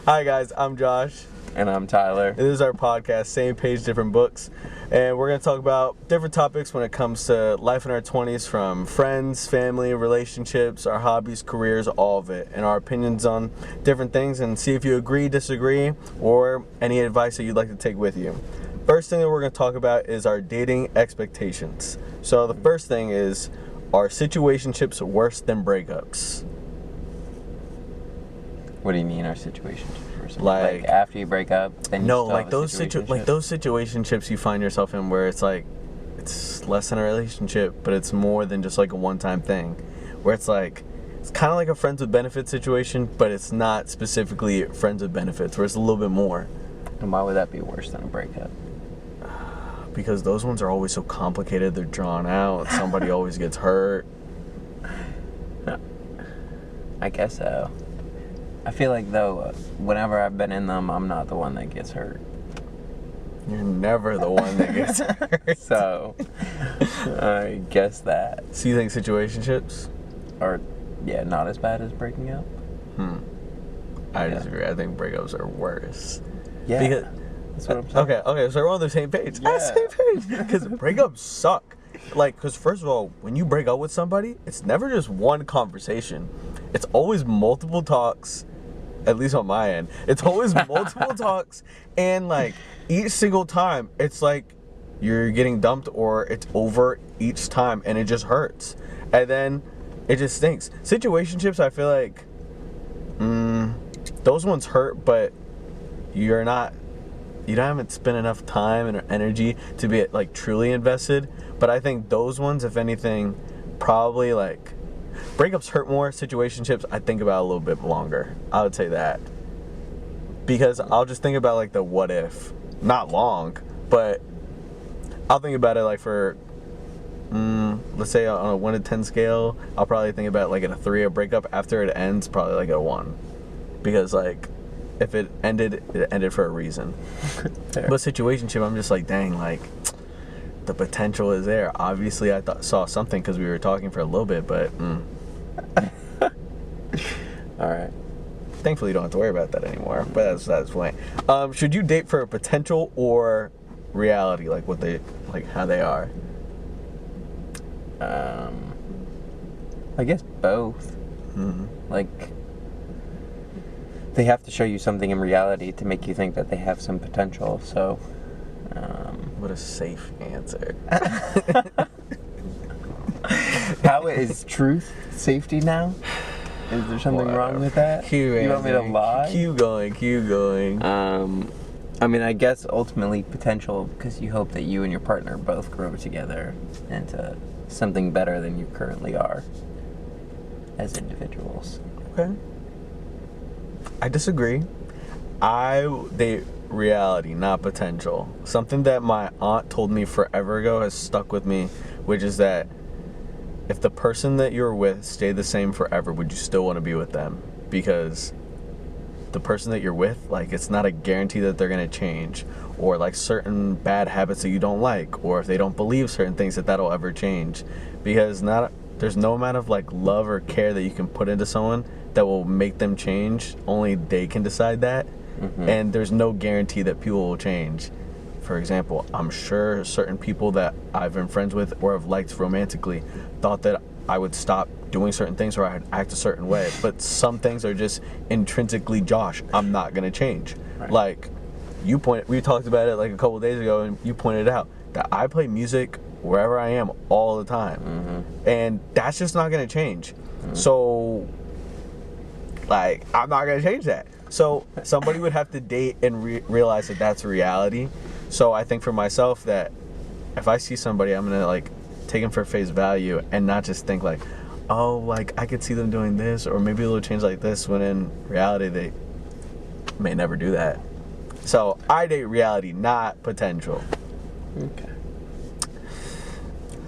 Hi guys, I'm Josh. And I'm Tyler. This is our podcast, Same Page, Different Books. And we're going to talk about different topics when it comes to life in our 20s, from friends, family, relationships, our hobbies, careers, all of it, and our opinions on different things, and see if you agree, disagree, or any advice that you'd like to take with you. First thing that we're going to talk about is our dating expectations. So the first thing is, are situationships worse than breakups? What do you mean, our situations? Like after you break up, then no, you still like have a those situationship? those situationships you find yourself in where it's like it's less than a relationship, but it's more than just like a one-time thing, where it's like it's kind of like a friends with benefits situation, but it's not specifically friends with benefits, where it's a little bit more. And why would that be worse than a breakup? Because those ones are always so complicated, they're drawn out, somebody always gets hurt. I guess so. I feel like, though, whenever I've been in them, I'm not the one that gets hurt. You're never the one that gets hurt. So, I guess that. So you think situationships Are, yeah, not as bad as breaking up? I Yeah. disagree. I think breakups are worse. Yeah. Because, that's what I'm saying. Okay, so we're on the same page. Yeah. Same page. Because breakups suck. Like, because first of all, when you break up with somebody, it's never just one conversation. It's always multiple talks, at least on my end. It's always multiple talks, and like each single time, it's like you're getting dumped or it's over each time, and it just hurts. And then it just stinks. Situationships, I feel like, those ones hurt, but you haven't spent enough time and energy to be like truly invested. But I think those ones, if anything, probably like breakups hurt more. Situationships, I think about a little bit longer. I would say that, because I'll just think about like the what if, not long, but I'll think about it like for let's say on a 1 to 10 scale, I'll probably think about like at a 3 a breakup. After it ends, probably like at a 1, because like if it ended for a reason. Fair. But situationship, I'm just like, dang, like the potential is there. Obviously, I saw something because we were talking for a little bit, but All right. thankfully, you don't have to worry about that anymore. But that's the point. Should you date for potential or reality, like how they are? I guess both. Like, they have to show you something in reality to make you think that they have some potential, so... What a safe answer. How is truth safety now? Is there something wrong with that? You want me to lie? Keep going. I mean, I guess ultimately potential, because you hope that you and your partner both grow together into something better than you currently are as individuals. Okay. I disagree. I date reality, not potential. Something that my aunt told me forever ago has stuck with me, which is that if the person that you're with stayed the same forever, would you still want to be with them? Because the person that you're with, like, it's not a guarantee that they're going to change, or like certain bad habits that you don't like, or if they don't believe certain things, that'll ever change. Because there's no amount of like love or care that you can put into someone that will make them change. Only they can decide that. And there's no guarantee that people will change. For example, I'm sure certain people that I've been friends with or have liked romantically thought that I would stop doing certain things or I'd act a certain way. But some things are just intrinsically Josh. I'm not going to change. Right. Like, we talked about it like a couple of days ago, and you pointed out that I play music wherever I am all the time. And that's just not going to change. So, like, I'm not going to change that. So somebody would have to date and realize that that's reality. So I think for myself that if I see somebody, I'm gonna like take them for face value and not just think like, oh, like I could see them doing this, or maybe they'll change like this, when in reality they may never do that. So I date reality, not potential. Okay.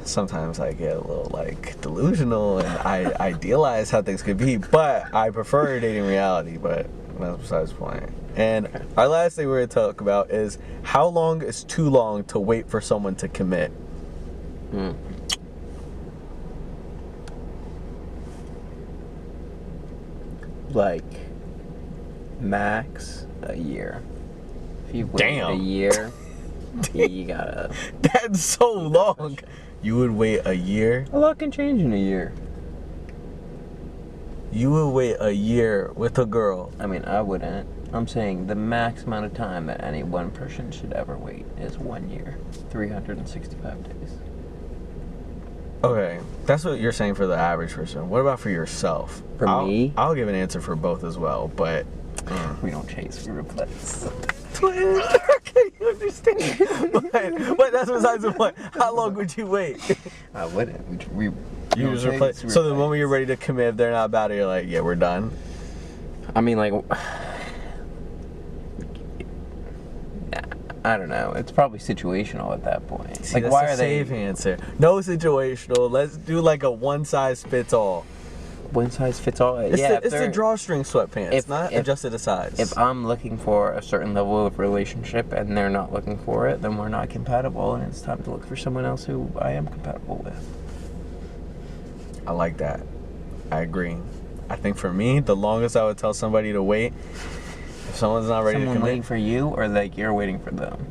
Sometimes I get a little like delusional and I idealize how things could be, but I prefer dating reality. But that's besides the point. And our last thing we're going to talk about is how long is too long to wait for someone to commit. Like, Max a year. If you wait Damn. a year, you gotta. That's so long. You would wait a year? A lot can change in a year. You would wait a year with a girl. I mean, I wouldn't. I'm saying the max amount of time that any one person should ever wait is 1 year, 365 days. Okay, that's what you're saying for the average person. What about for yourself? For me? I'll give an answer for both as well, but... We don't chase, we replace. Can you understand? but that's besides the point. How long would you wait? I wouldn't. We You just replace. So the moment you're ready to commit, if they're not about it, you're like, yeah, we're done. I mean, like, I don't know. It's probably situational at that point. See, like, that's why a are they safe answer? No situational. Let's do like a one size fits all. one size fits all? It's Yeah, the drawstring sweatpants, not adjusted to size. If I'm looking for a certain level of relationship and they're not looking for it, then we're not compatible, and it's time to look for someone else who I am compatible with. I like that. I agree. I think for me, the longest I would tell somebody to wait, if someone's not ready to Someone commit. waiting for you, or like you're waiting for them?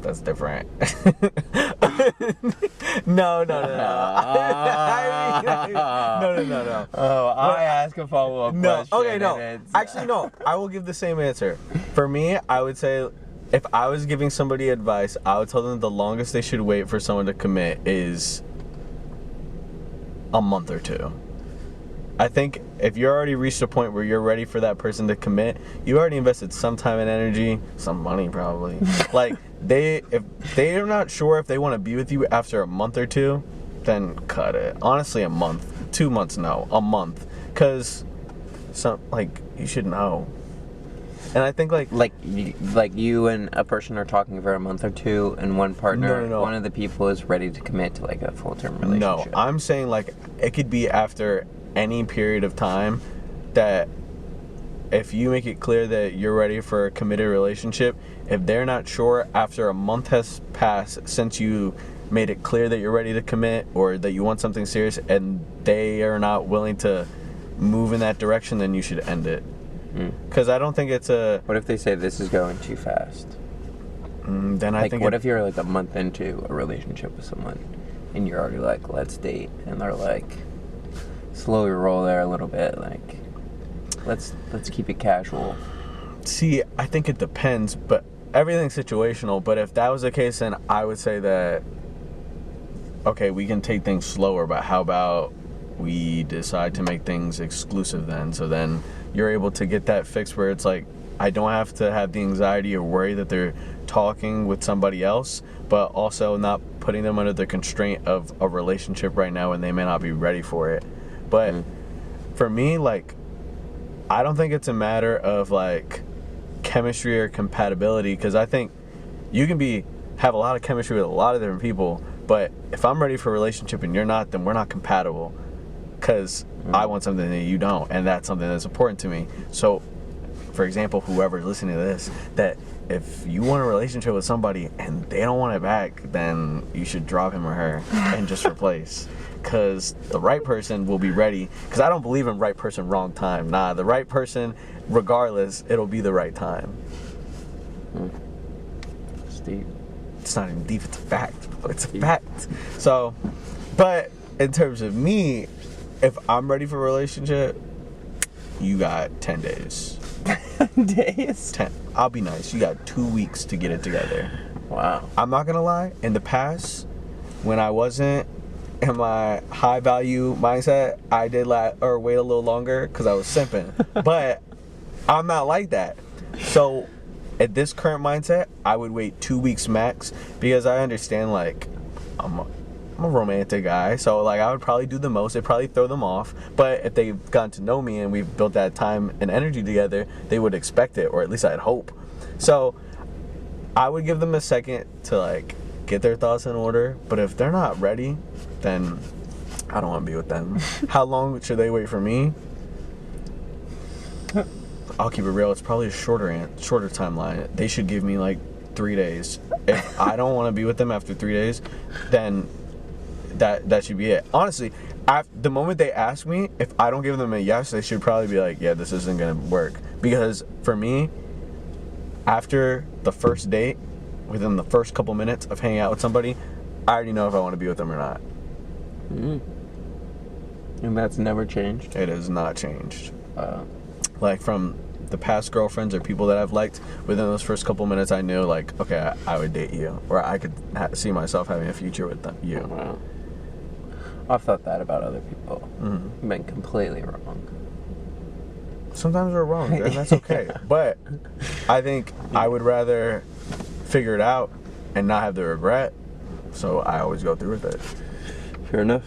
That's different. No. No. Oh, I ask a follow-up No. question. Okay, no. Actually, no. I will give the same answer. For me, I would say if I was giving somebody advice, I would tell them the longest they should wait for someone to commit is a month or two. I think if you're already reached a point where you're ready for that person to commit, you already invested some time and energy, some money probably. Like if they're not sure if they want to be with you after a month or two, then cut it. Honestly, a month, 2 months, no, a month, because you should know. And I think like you and a person are talking for a month or two, and one partner, No. one of the people is ready to commit to like a full-term no, relationship. I'm saying like it could be after any period of time that if you make it clear that you're ready for a committed relationship, if they're not sure after a month has passed since you made it clear that you're ready to commit or that you want something serious and they are not willing to move in that direction, then you should end it. Because I don't think it's a... What if they say this is going too fast? Then I think... What if you're like a month into a relationship with someone and you're already like, let's date, and they're like, slowly roll there a little bit, like, let's keep it casual. See, I think it depends, but everything's situational. But if that was the case, then I would say that, okay, we can take things slower, but how about we decide to make things exclusive then? So then you're able to get that fixed where it's like, I don't have to have the anxiety or worry that they're talking with somebody else, but also not putting them under the constraint of a relationship right now and they may not be ready for it. But for me, like, I don't think it's a matter of like chemistry or compatibility, because I think you can have a lot of chemistry with a lot of different people, but if I'm ready for a relationship and you're not, then we're not compatible, because I want something that you don't, and that's something that's important to me. So for example, whoever's listening to this, that if you want a relationship with somebody and they don't want it back, then you should drop him or her and just replace. Because the right person will be ready. Because I don't believe in right person, wrong time. Nah, the right person, regardless, it'll be the right time. It's deep. It's not even deep, it's a fact. It's a fact. So, but in terms of me, if I'm ready for a relationship, you got 10 days. 10 days? 10. I'll be nice. You got 2 weeks to get it together. Wow. I'm not gonna lie. In the past, when I wasn't in my high value mindset, I did wait a little longer because I was simping. But I'm not like that. So at this current mindset, I would wait 2 weeks max, because I understand like I'm a romantic guy, so like I would probably do the most. It'd probably throw them off, but if they've gotten to know me and we've built that time and energy together, they would expect it, or at least I'd hope. So I would give them a second to like get their thoughts in order, but if they're not ready, then I don't want to be with them. How long should they wait for me? I'll keep it real. It's probably a shorter timeline. They should give me like 3 days. If I don't want to be with them after 3 days, then that should be it. Honestly, the moment they ask me, if I don't give them a yes, they should probably be like, yeah, this isn't gonna work. Because for me, after the first date, within the first couple minutes of hanging out with somebody, I already know if I want to be with them or not. And that's never changed? It has not changed. Like from the past girlfriends or people that I've liked, within those first couple minutes I knew, like, okay, I would date you, or I could see myself having a future with you. Wow. I've thought that about other people. I've been completely wrong. Sometimes we're wrong, and that's okay. But I think I would rather figure it out and not have the regret, so I always go through with it. Fair enough.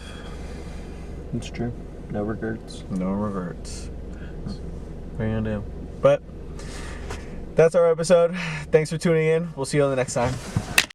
It's true. No regrets. No regrets. What are you gonna do? But that's our episode. Thanks for tuning in. We'll see you on the next time.